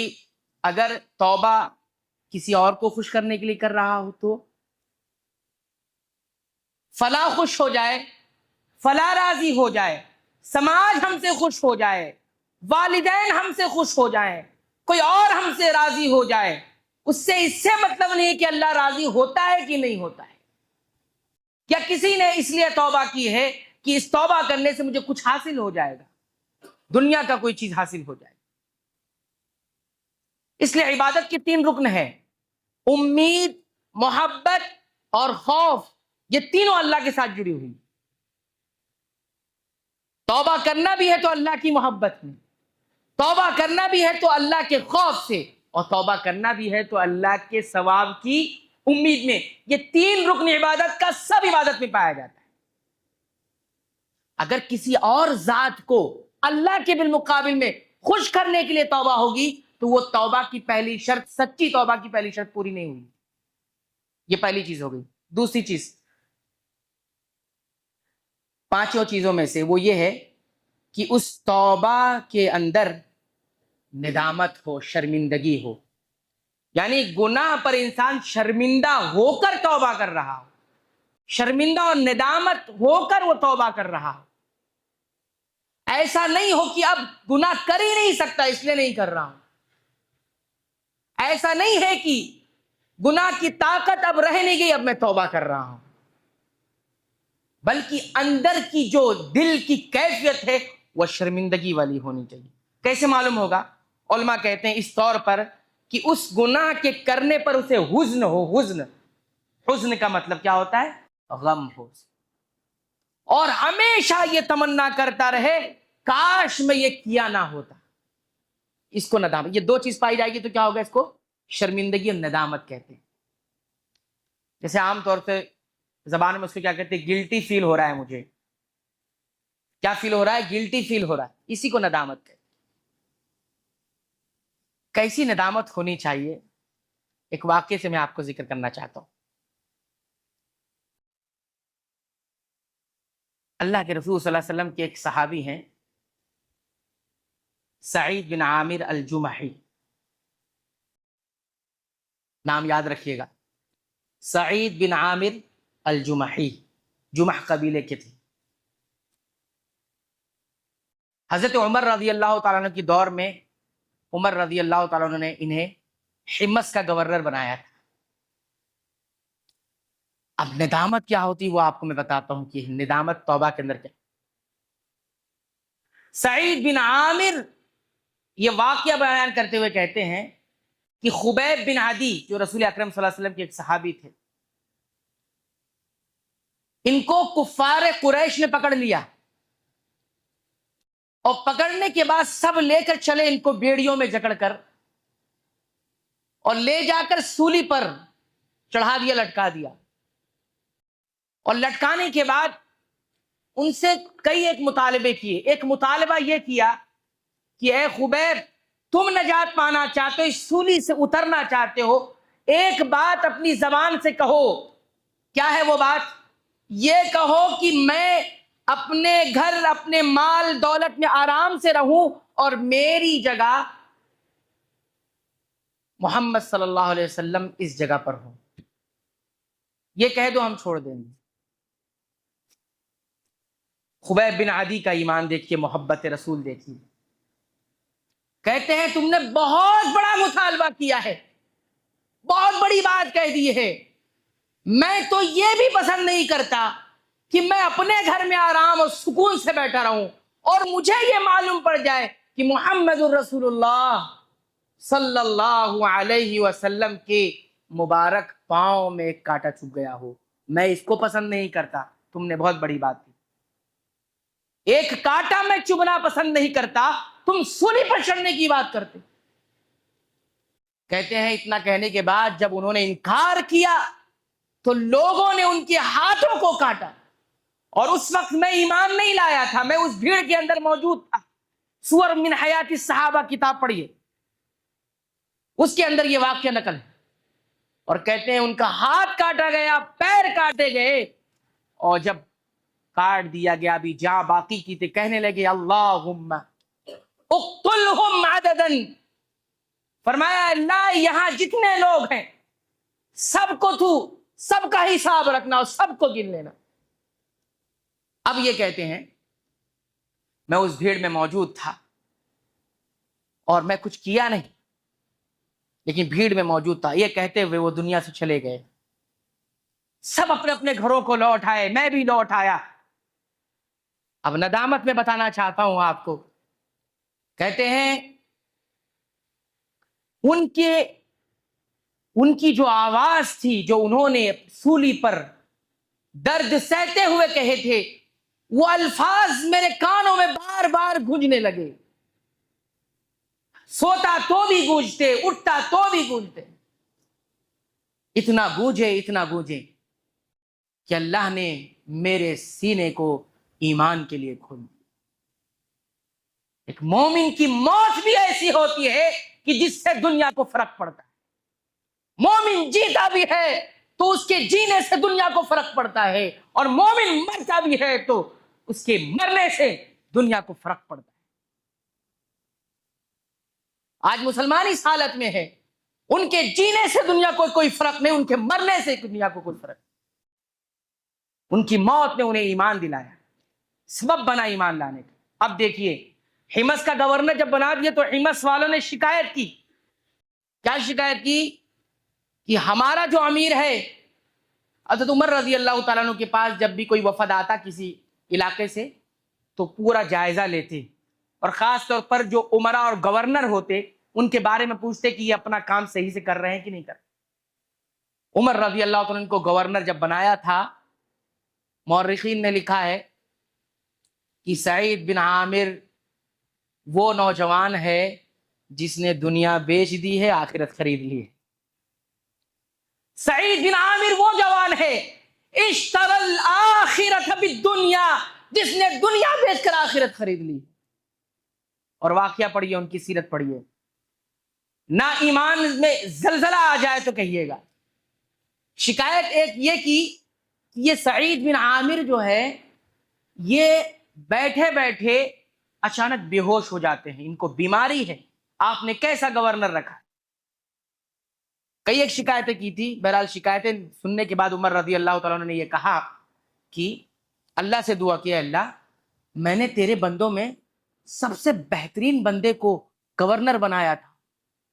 اگر توبہ کسی اور کو خوش کرنے کے لیے کر رہا ہو تو فلاں خوش ہو جائے، فلاں راضی ہو جائے، سماج ہم سے خوش ہو جائے، والدین ہم سے خوش ہو جائیں، کوئی اور ہم سے راضی ہو جائے، اس سے مطلب نہیں ہے کہ اللہ راضی ہوتا ہے کہ نہیں ہوتا ہے، یا کسی نے اس لیے توبہ کی ہے کہ اس توبہ کرنے سے مجھے کچھ حاصل ہو جائے گا، دنیا کا کوئی چیز حاصل ہو جائے گا۔ اس لیے عبادت کی 3 رکن ہیں، امید، محبت اور خوف، یہ تینوں اللہ کے ساتھ جڑی ہوئی۔ توبہ کرنا بھی ہے تو اللہ کی محبت میں، توبہ کرنا بھی ہے تو اللہ کے خوف سے، اور توبہ کرنا بھی ہے تو اللہ کے ثواب کی امید میں۔ یہ 3 رکن عبادت کا سب عبادت میں پایا جاتا ہے۔ اگر کسی اور ذات کو اللہ کے بالمقابل میں خوش کرنے کے لیے توبہ ہوگی تو وہ توبہ کی پہلی شرط، سچی توبہ کی پہلی شرط پوری نہیں ہوئی۔ یہ پہلی چیز ہو گئی۔ دوسری چیز، 5 چیزوں میں سے وہ یہ ہے کہ اس توبہ کے اندر ندامت ہو، شرمندگی ہو، یعنی گناہ پر انسان شرمندہ ہو کر توبہ کر رہا ہو، شرمندہ اور ندامت ہو کر وہ توبہ کر رہا ہو۔ ایسا نہیں ہو کہ اب گناہ کر ہی نہیں سکتا اس لیے نہیں کر رہا ہوں، ایسا نہیں ہے کہ گناہ کی طاقت اب رہ نہیں گئی اب میں توبہ کر رہا ہوں۔ بلکہ اندر کی جو دل کی کیفیت ہے وہ شرمندگی والی ہونی چاہیے۔ کیسے معلوم ہوگا؟ علماء کہتے ہیں اس طور پر کہ اس گناہ کے کرنے پر اسے حزن ہو۔ حزن کا مطلب کیا ہوتا ہے؟ غم ہو، اور ہمیشہ یہ تمنا کرتا رہے کاش میں یہ کیا نہ ہوتا۔ اس کو ندامت، یہ دو چیز پائی جائے گی تو کیا ہوگا؟ اس کو شرمندگی اور ندامت کہتے ہیں۔ جیسے عام طور سے زبان میں اس کو کیا کہتے ہیں؟ گلٹی فیل ہو رہا ہے مجھے۔ کیا فیل ہو رہا ہے؟ گلٹی فیل ہو رہا ہے، اسی کو ندامت کہتے ہیں۔ کیسی ندامت ہونی چاہیے؟ ایک واقعے سے میں آپ کو ذکر کرنا چاہتا ہوں۔ اللہ کے رسول صلی اللہ علیہ وسلم کے ایک صحابی ہیں، سعید بن عامر الجمحی، نام یاد رکھیے گا، سعید بن عامر الجمحی، جمح قبیلے کے تھے۔ حضرت عمر رضی اللہ تعالیٰ عنہ کی دور میں عمر رضی اللہ تعالیٰ عنہ نے انہیں حمص کا گورنر بنایا تھا۔ اب ندامت کیا ہوتی وہ آپ کو میں بتاتا ہوں کہ ندامت توبہ کے اندر کیا۔ سعید بن عامر یہ واقعہ بیان کرتے ہوئے کہتے ہیں کہ خبیب بن عدی جو رسول اکرم صلی اللہ علیہ وسلم کے ایک صحابی تھے، ان کو کفار قریش نے پکڑ لیا، اور پکڑنے کے بعد سب لے کر چلے ان کو بیڑیوں میں جکڑ کر، اور لے جا کر سولی پر چڑھا دیا، لٹکا دیا۔ اور لٹکانے کے بعد ان سے کئی ایک مطالبے کیے۔ ایک مطالبہ یہ کیا کہ اے خبیب، تم نجات پانا چاہتے ہو، اس سولی سے اترنا چاہتے ہو، ایک بات اپنی زبان سے کہو۔ کیا ہے وہ بات؟ یہ کہو کہ میں اپنے گھر، اپنے مال دولت میں آرام سے رہوں، اور میری جگہ محمد صلی اللہ علیہ وسلم اس جگہ پر ہوں۔ یہ کہہ دو، ہم چھوڑ دیں گے۔ خبیب بن عدی کا ایمان دیکھ کے، محبت رسول دیکھیے، کہتے ہیں تم نے بہت بڑا مطالبہ کیا ہے، بہت بڑی بات کہہ دی ہے۔ میں تو یہ بھی پسند نہیں کرتا کہ میں اپنے گھر میں آرام اور سکون سے بیٹھا رہوں، اور مجھے یہ معلوم پڑ جائے کہ محمد الرسول اللہ صلی اللہ علیہ وسلم کے مبارک پاؤں میں ایک کانٹا چبھ گیا ہو۔ میں اس کو پسند نہیں کرتا۔ تم نے بہت بڑی بات کی، ایک کانٹا میں چبھنا پسند نہیں کرتا، تم سولی پر چڑھنے کی بات کرتے۔ کہتے ہیں اتنا کہنے کے بعد جب انہوں نے انکار کیا تو لوگوں نے ان کے ہاتھوں کو کاٹا، اور اس وقت میں ایمان نہیں لایا تھا، میں اس بھیڑ کے اندر موجود تھا۔ سور من حیات الصحابہ کتاب پڑھیے، اس کے اندر یہ واقعہ نقل ہے۔ اور کہتے ہیں ان کا ہاتھ کاٹا گیا، پیر کاٹے گئے، اور جب کاٹ دیا گیا بھی جہاں باقی کی تھی، کہنے لگے اللہم اقتلہم عددا، فرمایا اللہ یہاں جتنے لوگ ہیں سب کو تو سب کا حساب رکھنا اور سب کو گن لینا۔ اب یہ کہتے ہیں میں اس بھیڑ میں موجود تھا اور میں کچھ کیا نہیں، لیکن بھیڑ میں موجود تھا۔ یہ کہتے ہوئے وہ دنیا سے چلے گئے، سب اپنے اپنے گھروں کو لوٹ آئے، میں بھی لوٹ آیا۔ اب ندامت میں بتانا چاہتا ہوں آپ کو، کہتے ہیں ان کی جو آواز تھی، جو انہوں نے سولی پر درد سہتے ہوئے کہے تھے، وہ الفاظ میرے کانوں میں بار بار گونجنے لگے۔ سوتا تو بھی گونجتے، اٹھتا تو بھی گونجتے، اتنا گونجے کہ اللہ نے میرے سینے کو ایمان کے لیے کھول دیا۔ ایک مومن کی موت بھی ایسی ہوتی ہے کہ جس سے دنیا کو فرق پڑتا ہے۔ مومن جیتا بھی ہے تو اس کے جینے سے دنیا کو فرق پڑتا ہے، اور مومن مرتا بھی ہے تو اس کے مرنے سے دنیا کو فرق پڑتا ہے۔ آج مسلمان اس حالت میں ہے، ان کے جینے سے دنیا کو کوئی فرق نہیں، ان کے مرنے سے دنیا کو کوئی فرق نہیں۔ ان کی موت نے انہیں ایمان دلایا، سبب بنا ایمان لانے کا۔ اب دیکھیے حمص کا گورنر جب بنا دیا تو حمص والوں نے شکایت کی۔ کیا شکایت کی؟ کہ ہمارا جو امیر ہے حضرت عمر رضی اللہ تعالیٰ عنہ کے پاس جب بھی کوئی وفد آتا کسی علاقے سے تو پورا جائزہ لیتے، اور خاص طور پر جو امراء اور گورنر ہوتے ان کے بارے میں پوچھتے کہ یہ اپنا کام صحیح سے کر رہے ہیں کہ نہیں کر رہے۔ عمر رضی اللہ تعالیٰ عنہ کو گورنر جب بنایا تھا، مورخین نے لکھا ہے کہ سعید بن عامر وہ نوجوان ہے جس نے دنیا بیچ دی ہے، آخرت خرید لی ہے۔ سعید بن عامر وہ جوان ہے اشتری الآخرۃ بالدنیا، جس نے دنیا بیچ کر آخرت خرید لی۔ اور واقعہ پڑھیے، ان کی سیرت پڑھیے، نہ ایمان میں زلزلہ آ جائے تو کہیے گا۔ شکایت ایک یہ کی کہ یہ سعید بن عامر جو ہے یہ بیٹھے بیٹھے اچانک بے ہوش ہو جاتے ہیں، ان کو بیماری ہے، آپ نے کیسا گورنر رکھا؟ کئی ایک شکایتیں کی تھی۔ بہرحال شکایتیں سننے کے بعد عمر رضی اللہ تعالیٰ عنہ نے یہ کہا کہ اللہ سے دعا کیا، اللہ میں نے تیرے بندوں میں سب سے بہترین بندے کو گورنر بنایا تھا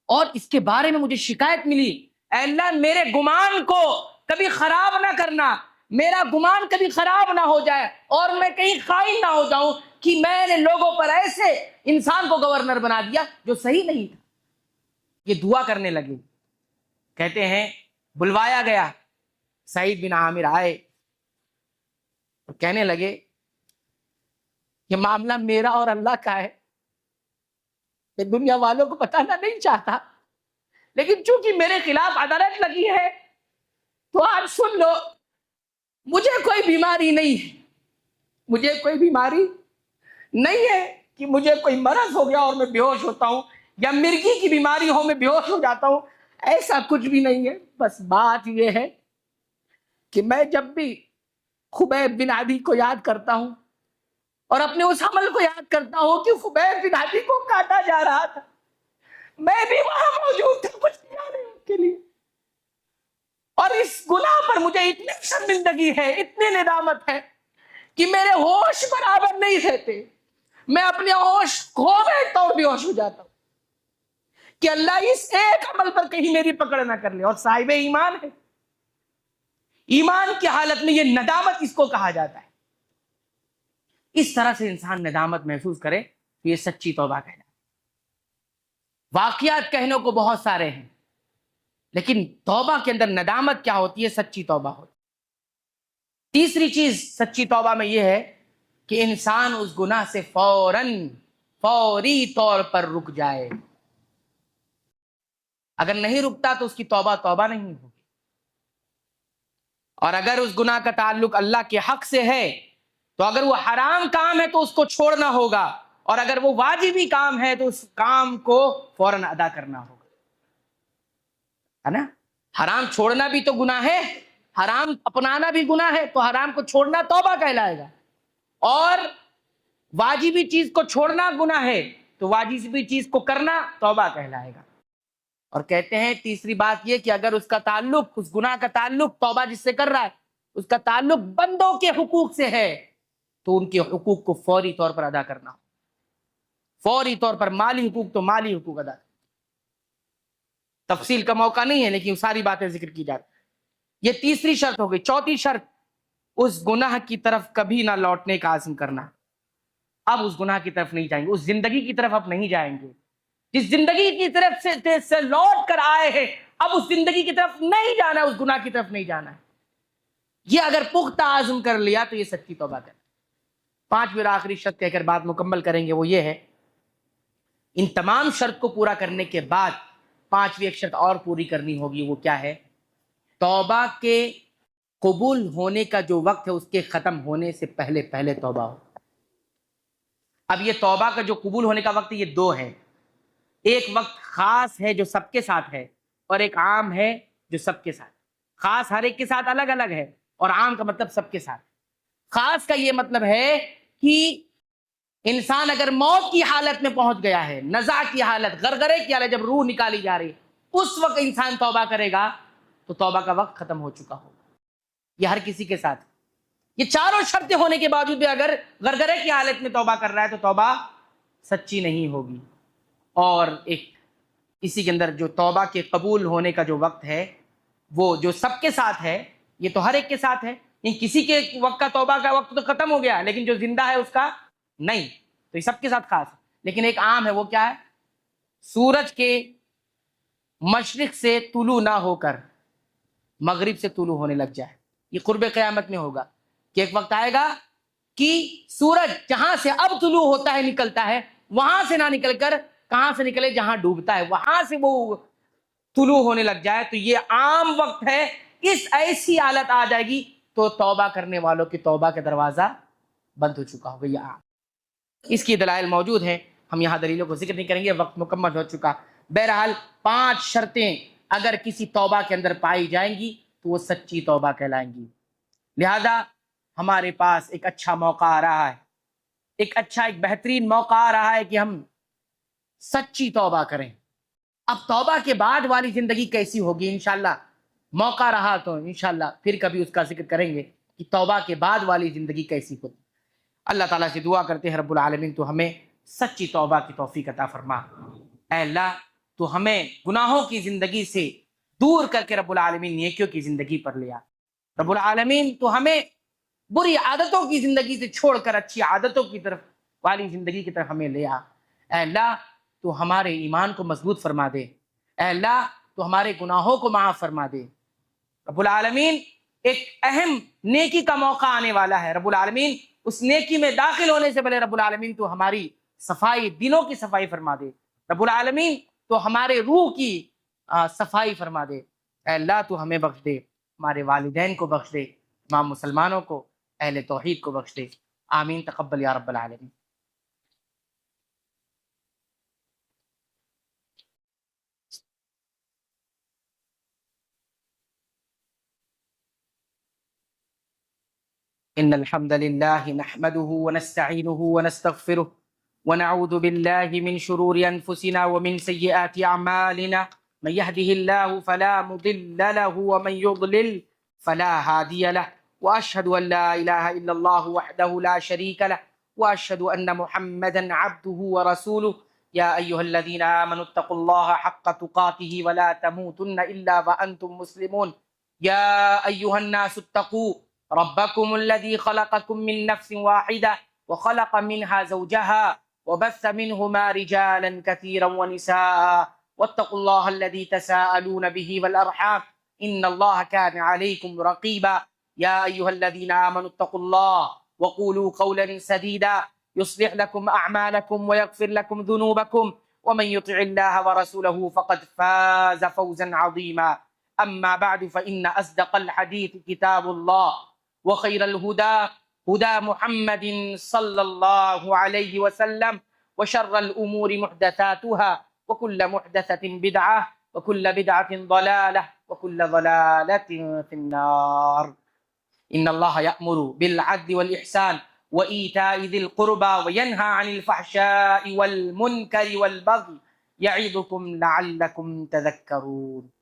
اور اس کے بارے میں مجھے شکایت ملی، اے اللہ میرے گمان کو کبھی خراب نہ کرنا، میرا گمان کبھی خراب نہ ہو جائے اور میں کہیں خائن نہ ہو جاؤں کہ میں نے لوگوں پر ایسے انسان کو گورنر بنا دیا جو صحیح نہیں تھا۔ یہ دعا کرنے لگے۔ کہتے ہیں بلوایا گیا، سعید بن عامر آئے اور کہنے لگے یہ معاملہ میرا اور اللہ کا ہے، میں دنیا والوں کو بتانا نہیں چاہتا، لیکن چونکہ میرے خلاف عدالت لگی ہے تو آج سن لو، مجھے کوئی بیماری نہیں ہے، مجھے کوئی بیماری نہیں ہے کہ مجھے کوئی مرض ہو گیا اور میں بے ہوش ہوتا ہوں، یا مرگی کی بیماری ہو میں بے ہوش ہو جاتا ہوں، ایسا کچھ بھی نہیں ہے۔ بس بات یہ ہے کہ میں جب بھی خبیب بن عدی کو یاد کرتا ہوں اور اپنے اس عمل کو یاد کرتا ہوں کہ خبیب بن عدی کو کاٹا جا رہا تھا، میں بھی وہاں موجود تھا کچھ کیا نہیں ان کے لیے، اور اس گناہ پر مجھے اتنی شرمندگی ہے، اتنی ندامت ہے کہ میرے ہوش برابر نہیں رہتے، میں اپنے ہوش کھو بیٹھتا ہوں، بے ہوش ہو جاتا ہوں کہ اللہ اس ایک عمل پر کہیں میری پکڑ نہ کر لے۔ اور صاحب ایمان ہے، ایمان کی حالت میں یہ ندامت اس کو کہا جاتا ہے۔ اس طرح سے انسان ندامت محسوس کرے تو یہ سچی توبہ کہلاتا ہے۔ واقعات کہنے کو بہت سارے ہیں، لیکن توبہ کے اندر ندامت کیا ہوتی ہے؟ سچی توبہ ہوتی ہے۔ تیسری چیز سچی توبہ میں یہ ہے کہ انسان اس گناہ سے فوری طور پر رک جائے۔ اگر نہیں رکتا تو اس کی توبہ توبہ نہیں ہوگی، اور اگر اس گناہ کا تعلق اللہ کے حق سے ہے تو اگر وہ حرام کام ہے تو اس کو چھوڑنا ہوگا، اور اگر وہ واجبی کام ہے تو اس کام کو فوراً ادا کرنا ہوگا، ہے نا؟ حرام چھوڑنا بھی تو گناہ ہے، حرام اپنانا بھی گناہ ہے، تو حرام کو چھوڑنا توبہ کہلائے گا، اور واجبی چیز کو چھوڑنا گناہ ہے تو واجبی چیز کو کرنا توبہ کہلائے گا۔ اور کہتے ہیں تیسری بات یہ کہ اگر اس کا تعلق، اس گناہ کا تعلق توبہ جس سے کر رہا ہے اس کا تعلق بندوں کے حقوق سے ہے تو ان کے حقوق کو فوری طور پر ادا کرنا ہو، فوری طور پر مالی حقوق تو مالی حقوق ادا کرنا۔ تفصیل کا موقع نہیں ہے لیکن ساری باتیں ذکر کی جاتی ہیں۔ یہ تیسری شرط ہو گئی۔ چوتھی شرط، اس گناہ کی طرف کبھی نہ لوٹنے کا عزم کرنا۔ اب اس گناہ کی طرف نہیں جائیں گے، اس زندگی کی طرف اب نہیں جائیں گے، جس زندگی کی طرف سے لوٹ کر آئے ہیں اب اس زندگی کی طرف نہیں جانا ہے، اس گناہ کی طرف نہیں جانا ہے۔ یہ اگر پختہ عزم کر لیا تو یہ سچی توبہ ہے۔ پانچویں اور آخری شرط کہہ کر بات مکمل کریں گے، وہ یہ ہے، ان تمام شرط کو پورا کرنے کے بعد پانچویں ایک شرط اور پوری کرنی ہوگی۔ وہ کیا ہے؟ توبہ کے قبول ہونے کا جو وقت ہے اس کے ختم ہونے سے پہلے پہلے توبہ ہو۔ اب یہ توبہ کا جو قبول ہونے کا وقت ہے یہ دو ہے، ایک وقت خاص ہے جو سب کے ساتھ ہے، اور ایک عام ہے جو سب کے ساتھ۔ خاص ہر ایک کے ساتھ الگ الگ ہے، اور عام کا مطلب سب کے ساتھ۔ خاص کا یہ مطلب ہے کہ انسان اگر موت کی حالت میں پہنچ گیا ہے، نزع کی حالت، غرغرے کی حالت، جب روح نکالی جا رہی ہے، اس وقت انسان توبہ کرے گا تو توبہ کا وقت ختم ہو چکا ہوگا۔ یہ ہر کسی کے ساتھ۔ یہ چاروں شرطیں ہونے کے باوجود بھی اگر غرغرے کی حالت میں توبہ کر رہا ہے تو توبہ سچی نہیں ہوگی۔ اور ایک اسی کے اندر جو توبہ کے قبول ہونے کا جو وقت ہے وہ جو سب کے ساتھ ہے، یہ تو ہر ایک کے ساتھ ہے، کسی کے وقت کا توبہ کا وقت تو ختم ہو گیا، لیکن جو زندہ ہے اس کا نہیں، تو یہ سب کے ساتھ خاص ہے۔ لیکن ایک عام ہے، وہ کیا ہے؟ سورج کے مشرق سے طلوع نہ ہو کر مغرب سے طلوع ہونے لگ جائے، یہ قرب قیامت میں ہوگا کہ ایک وقت آئے گا کہ سورج جہاں سے اب طلوع ہوتا ہے نکلتا ہے، وہاں سے نہ نکل کر کہاں سے نکلے؟ جہاں ڈوبتا ہے وہاں سے وہ طلوع ہونے لگ جائے، تو یہ عام وقت ہے۔ اس ایسی حالت آ جائے گی تو توبہ کرنے والوں کی توبہ کا دروازہ بند ہو چکا ہوگا، یہ عام۔ اس کی دلائل موجود ہیں، ہم یہاں دلیلوں کو ذکر نہیں کریں گے، وقت مکمل ہو چکا۔ بہرحال 5 شرطیں اگر کسی توبہ کے اندر پائی جائیں گی تو وہ سچی توبہ کہلائیں گی۔ لہذا ہمارے پاس ایک اچھا موقع آ رہا ہے، ایک بہترین موقع آ رہا ہے کہ ہم سچی توبہ کریں۔ اب توبہ کے بعد والی زندگی کیسی ہوگی؟ انشاءاللہ موقع رہا تو انشاءاللہ پھر کبھی اس کا ذکر کریں گے کہ توبہ کے بعد والی زندگی کیسی ہوگی۔ اللہ تعالیٰ سے دعا کرتے ہیں رب العالمین تو ہمیں سچی توبہ کی توفیق عطا فرما۔ اے اللہ تو ہمیں گناہوں کی زندگی سے دور کر کے رب العالمین نیکیوں کی زندگی پر لیا۔ رب العالمین تو ہمیں بری عادتوں کی زندگی سے چھوڑ کر اچھی عادتوں کی طرف والی زندگی کی طرف ہمیں لیا۔ اے اللہ تو ہمارے ایمان کو مضبوط فرما دے، اے اللہ تو ہمارے گناہوں کو معاف فرما دے۔ رب العالمین ایک اہم نیکی کا موقع آنے والا ہے، رب العالمین اس نیکی میں داخل ہونے سے پہلے رب العالمین تو ہماری صفائی، دلوں کی صفائی فرما دے، رب العالمین تو ہمارے روح کی صفائی فرما دے۔ اے اللہ تو ہمیں بخش دے، ہمارے والدین کو بخش دے، تمام مسلمانوں کو، اہل توحید کو بخش دے۔ آمین، تقبل یا رب العالمین۔ إن الحمد لله نحمده ونستعينه ونستغفره ونعوذ بالله من شرور أنفسنا ومن سيئات أعمالنا، من يهده الله فلا مضل له ومن يضلل فلا هادي له، وأشهد أن لا إله إلا الله وحده لا شريك له، وأشهد أن محمدا عبده ورسوله۔ يا أيها الذين آمنوا اتقوا الله حق تقاته ولا تموتن إلا وأنتم مسلمون۔ يا أيها الناس اتقوا ربكم الذي خلقكم من نفس واحدة وخلق منها زوجها وبث منهما رجالا كثيرا ونساء، واتقوا الله الذي تساءلون به والأرحام إن الله كان عليكم رقيبا۔ يا أيها الذين آمنوا اتقوا الله وقولوا قولا سديدا يصلح لكم أعمالكم ويغفر لكم ذنوبكم، ومن يطع الله ورسوله فقد فاز فوزا عظيما۔ أما بعد فإن أصدق الحديث كتاب الله، وخير الهدى هدى محمد صلى الله عليه وسلم، وشر الأمور محدثاتها، وكل محدثة بدعة، وكل بدعة ضلالة، وكل ضلالة في النار۔ إن الله يأمر بالعدل والإحسان وإيتاء ذي القربى وينهى عن الفحشاء والمنكر والبغي يعظكم لعلكم تذكرون۔